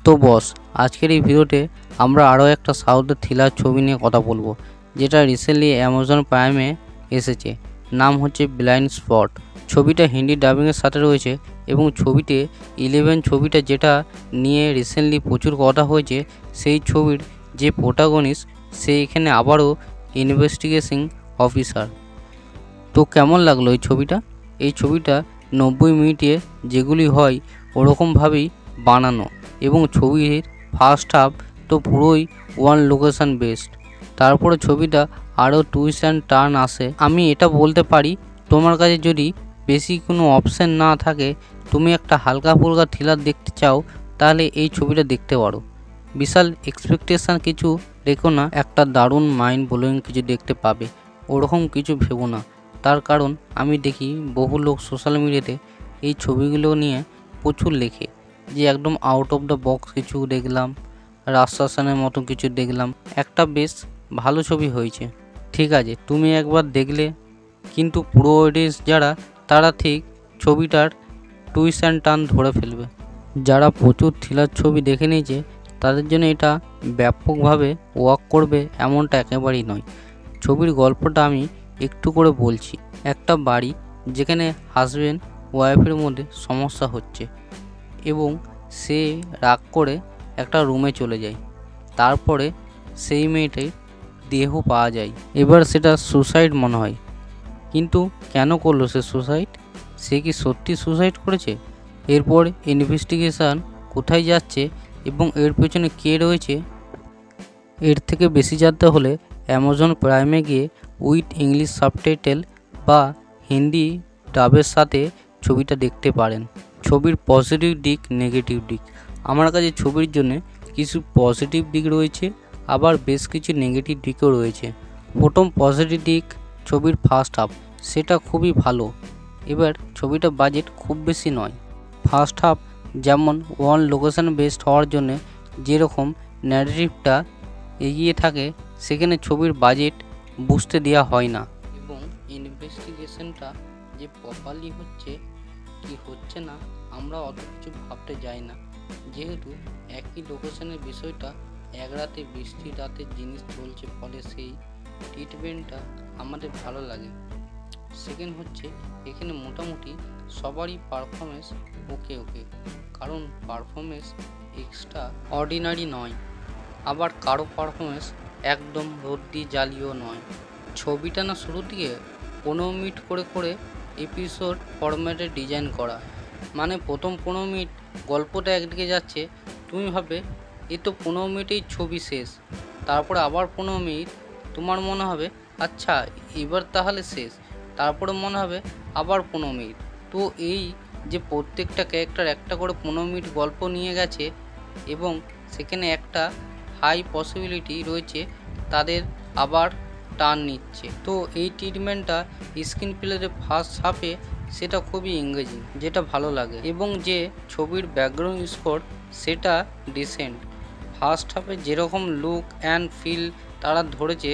তো বস, আজকের এই ভিডিওতে আমরা আরও একটা সাউথের থ্রিলার ছবি নিয়ে কথা বলবো, যেটা রিসেন্টলি অ্যামাজন প্রাইমে এসেছে। নাম হচ্ছে ব্লাইন্ড স্পট। ছবিটা হিন্দি ডাবিংয়ের সাথে রয়েছে এবং ছবিতে 11 ছবিটা যেটা নিয়ে রিসেন্টলি প্রচুর কথা হয়েছে, সেই ছবির যে প্রোটাগনিস্ট সে এখানে আবারও ইনভেস্টিগেশন অফিসার। তো কেমন লাগলো এই ছবিটা? এই ছবিটা 90 মিনিটে যেগুলি হয় ওরকমভাবেই বানানো এবং ছবির ফার্স্ট হাফ তো পুরোই ওয়ান লোকেশন বেসড। তারপরে ছবিটা আরও টুইস্ট অ্যান্ড টার্ন আসে। আমি এটা বলতে পারি, তোমার কাছে যদি বেশি কোনো অপশান না থাকে, তুমি একটা হালকা ফুলকা থ্রিলার দেখতে চাও, তাহলে এই ছবিটা দেখতে পারো। বিশাল এক্সপেকটেশান কিছু রেখো না, একটা দারুণ মাইন্ড ব্লোয়িং কিছু দেখতে পাবে, ওরকম কিছু ভেবো না। তার কারণ আমি দেখি বহু লোক সোশ্যাল মিডিয়াতে এই ছবিগুলো নিয়ে প্রচুর লেখে যে একদম আউট অফ দ্য বক্স কিছু দেখলাম, রাজশাসনের মতো কিছু দেখলাম, একটা বেশ ভালো ছবি হয়েছে। ঠিক আছে, তুমি একবার দেখলে, কিন্তু পুরো অডিয়েন্স যারা, তারা ঠিক ছবিটার টুইস্ট অ্যান্ড টার্ন ধরে ফেলবে। যারা প্রচুর থ্রিলার ছবি দেখে নিয়েছে তাদের জন্য এটা ব্যাপকভাবে ওয়ার্ক করবে এমনটা একেবারেই নয়। ছবির গল্পটা আমি একটু করে বলছি। একটা বাড়ি যেখানে হাজব্যান্ড ওয়াইফের মধ্যে সমস্যা হচ্ছে এবং সে রাগ করে একটা রুমে চলে যায়। তারপরে সেই মেয়েটির দেহ পাওয়া যায়। এবার সেটা সুসাইড মনে হয়, কিন্তু কেন করলো সে সুসাইড? সে কি সত্যি সুসাইড করেছে? এরপর ইনভেস্টিগেশন কোথায় যাচ্ছে এবং এর পেছনে কে রয়েছে, এর থেকে বেশি জানতে হলে অ্যামাজন প্রাইমে গিয়ে উইথ ইংলিশ সাবটাইটেল বা হিন্দি ডাবের সাথে ছবিটা দেখতে পারেন। ছবির পজিটিভ দিক, নেগেটিভ দিক। আমার কাছে ছবির জন্য কিছু পজিটিভ দিক রয়েছে, আবার বেশ কিছু নেগেটিভ দিকও রয়েছে। প্রথম পজিটিভ দিক, ছবির ফার্স্ট হাফ সেটা খুবই ভালো। এবার ছবিটা বাজেট খুব বেশি নয়। ফার্স্ট হাফ যেমন ওয়ান লোকেশন বেসড হওয়ার জন্য যেরকম ন্যারেটিভটা এগিয়ে থাকে, সেখানে ছবির বাজেট বুঝতে দেওয়া হয় না এবং ইনভেস্টিগেশনটা যে প্রপারলি হচ্ছে কি হচ্ছে না আমরা অত কিছু ভাবতে যাই না, যেহেতু একই লোকেশনের বিষয়টা এক রাতে বৃষ্টি রাতের জিনিস চলছে, ফলে সেই ট্রিটমেন্টটা আমাদের ভালো লাগে। সেকেন্ড হচ্ছে, এখানে মোটামুটি সবারই পারফরমেন্স ওকে, কারণ পারফরমেন্স এক্সট্রা অর্ডিনারি নয়, আবার কারো পারফরমেন্স একদম রদ্দি জালিও নয়। ছবিটা না শুরু থেকে 15 মিনিট করে করে এপিসোড ফরম্যাটে ডিজাইন করা, মানে প্রথম 15 মিনিট গল্পটা একদিকে যাচ্ছে, তুমি ভাবে এ তো 15 মিনিটেই ছবি শেষ। তারপরে আবার 15 মিনিট তোমার মনে হবে আচ্ছা এবার তাহলে শেষ, তারপরে মনে হবে আবার 15 মিনিট। তো এই যে প্রত্যেকটা ক্যারেক্টার একটা করে 15 মিনিট গল্প নিয়ে গেছে এবং সেখানে একটা হাই পসিবিলিটি রয়েছে তাদের আবার টার্ন নিচ্ছে। তো এই ট্রিটমেন্টটা স্ক্রিন প্লেতে ফার্স্ট হাফে সেটা খুবই এঙ্গেজিং, যেটা ভালো লাগে, এবং যে ছবির ব্যাকগ্রাউন্ড স্কোর সেটা ডিসেন্ট। ফার্স্ট হাফে যেরকম লুক অ্যান্ড ফিল তারা ধরেছে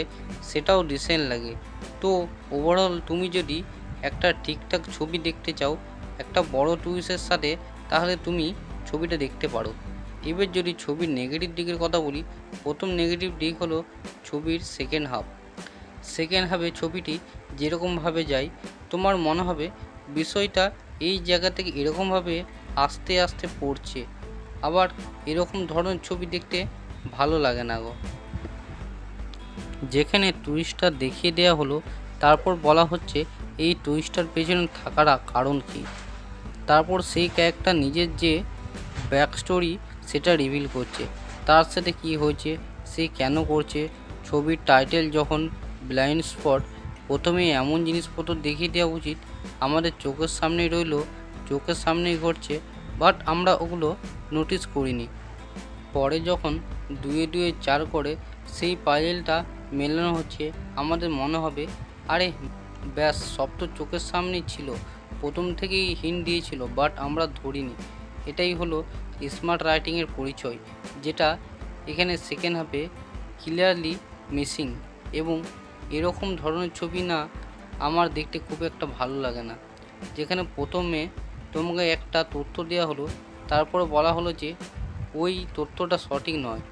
সেটাও ডিসেন্ট লাগে। তো ওভারঅল তুমি যদি একটা ঠিকঠাক ছবি দেখতে চাও একটা বড় টুইস্টের সাথে, তাহলে তুমি ছবিটা দেখতে পারো। এবার যদি ছবির নেগেটিভ দিকের কথা বলি, প্রথম নেগেটিভ দিক হলো ছবির সেকেন্ড হাফে ছবিটি যেরকমভাবে যায় তোমার মনে হবে বিষয়টা এই জায়গা থেকে এরকমভাবে আস্তে আস্তে পড়ছে, আবার এরকম ধরনের ছবি দেখতে ভালো লাগে না গো। যেখানে টুইস্টটা দেখিয়ে দেওয়া হলো, তারপর বলা হচ্ছে এই টুইস্টার পেছনে থাকার কারণ কী, তারপর সেই ক্যারেক্টার নিজের যে ব্যাক স্টোরি সেটা রিভিল করছে, তার সাথে কি হয়েছে, সে কেন করছে। ছবির টাইটেল যখন ব্লাইন্ড স্পট, প্রথমেই এমন জিনিসপত্র দেখিয়ে দেওয়া উচিত আমাদের চোখের সামনেই রইল, চোখের সামনেই ঘটছে, বাট আমরা ওগুলো নোটিস করিনি। পরে যখন দুয়ে 4 করে সেই পাজেলটা মেলানো হচ্ছে, আমাদের মনে হবে আরে ব্যাস সব তো চোখের সামনেই ছিল, প্রথম থেকেই হিন্ট দিয়েছিল, বাট আমরা ধরিনি। এটাই হলো স্মার্ট রাইটিংয়ের পরিচয়, যেটা এখানে সেকেন্ড হাফে ক্লিয়ারলি মিসিং। এবং এরকম ধরনের ছবি না আমার দেখতে খুব একটা ভালো লাগে না, যেখানে প্রথমে তোমাকে একটা তথ্য দেওয়া হলো, তারপরে বলা হলো যে ওই তথ্যটা সঠিক নয়,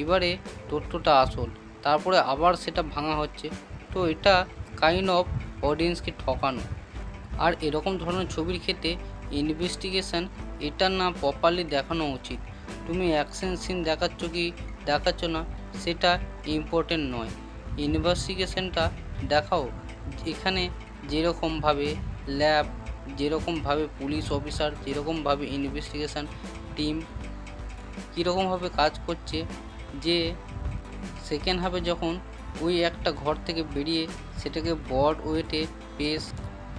এবারে তথ্যটা আসল, তারপরে আবার সেটা ভাঙা হচ্ছে। তো এটা কাইন্ড অফ অডিয়েন্সকে ঠকানো। আর এরকম ধরনের ছবির ক্ষেত্রে ইনভেস্টিগেশন এটা না প্রপারলি দেখানো উচিত। তুমি অ্যাকশন সিন দেখাচ্ছ কি দেখাচ্ছ না সেটা ইম্পর্টেন্ট নয়, ইনভেস্টিগেশনটা দেখাও। এখানে যেরকমভাবে ল্যাব, যেরকমভাবে পুলিশ অফিসার, যেরকমভাবে ইনভেস্টিগেশন টিম কীরকমভাবে কাজ করছে, যে সেকেন্ড হাফে যখন ওই একটা ঘর থেকে বেরিয়ে সেটাকে বড ওয়েটে পেশ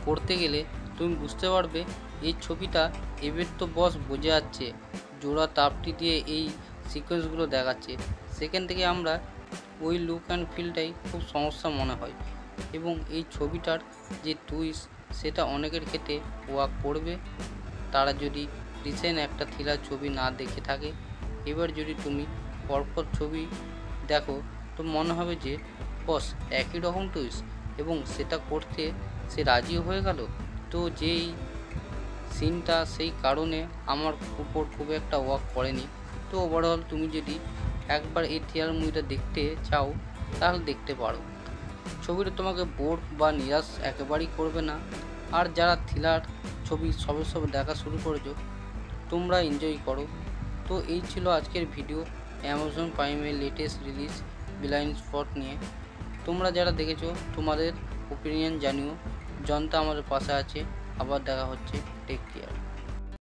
করতে গেলে তুমি বুঝতে পারবে এই ছবিটা এবার তো বস বোঝা যাচ্ছে, জোড়া তাপটি দিয়ে এই সিকোয়েন্সগুলো দেখাচ্ছে। সেখান থেকে আমরা ওই লুক অ্যান্ড ফিলটাই খুব সমস্যা মনে হয়, এবং এই ছবিটার যে টুইস্ট সেটা অনেকের ক্ষেত্রে ওয়ার্ক করবে তারা যদি রিসেন্ট একটা থ্রিলার ছবি না দেখে থাকে। এবার যদি তুমি পরপর ছবি দেখো তো মনে হবে যে বস একই রকম টুইস্ট, এবং সেটা করতে সে রাজি হয়ে গেল। তো যেই সিনটা সেই কারণে আমার উপর খুব একটা ওয়ার্ক করেনি। তো ওভারঅল তুমি যদি একবার এই থ্রিলার মুভিটা দেখতে চাও তাহলে দেখতে পারো। ছবিটা তোমাকে বোর বা নিরাশ একেবারেই করবে না। আর যারা থ্রিলার ছবি সবে সবে দেখা শুরু করেছো তোমরা এনজয় করো। তো এই ছিল আজকের ভিডিও অ্যামাজন প্রাইমের লেটেস্ট রিলিজ ব্লাইন্ড স্পট নিয়ে। তোমরা যারা দেখেছো তোমাদের ওপিনিয়ন জানিও। জনতা আমাদের পাশে আছে। আবার দেখা হচ্ছে। Take care.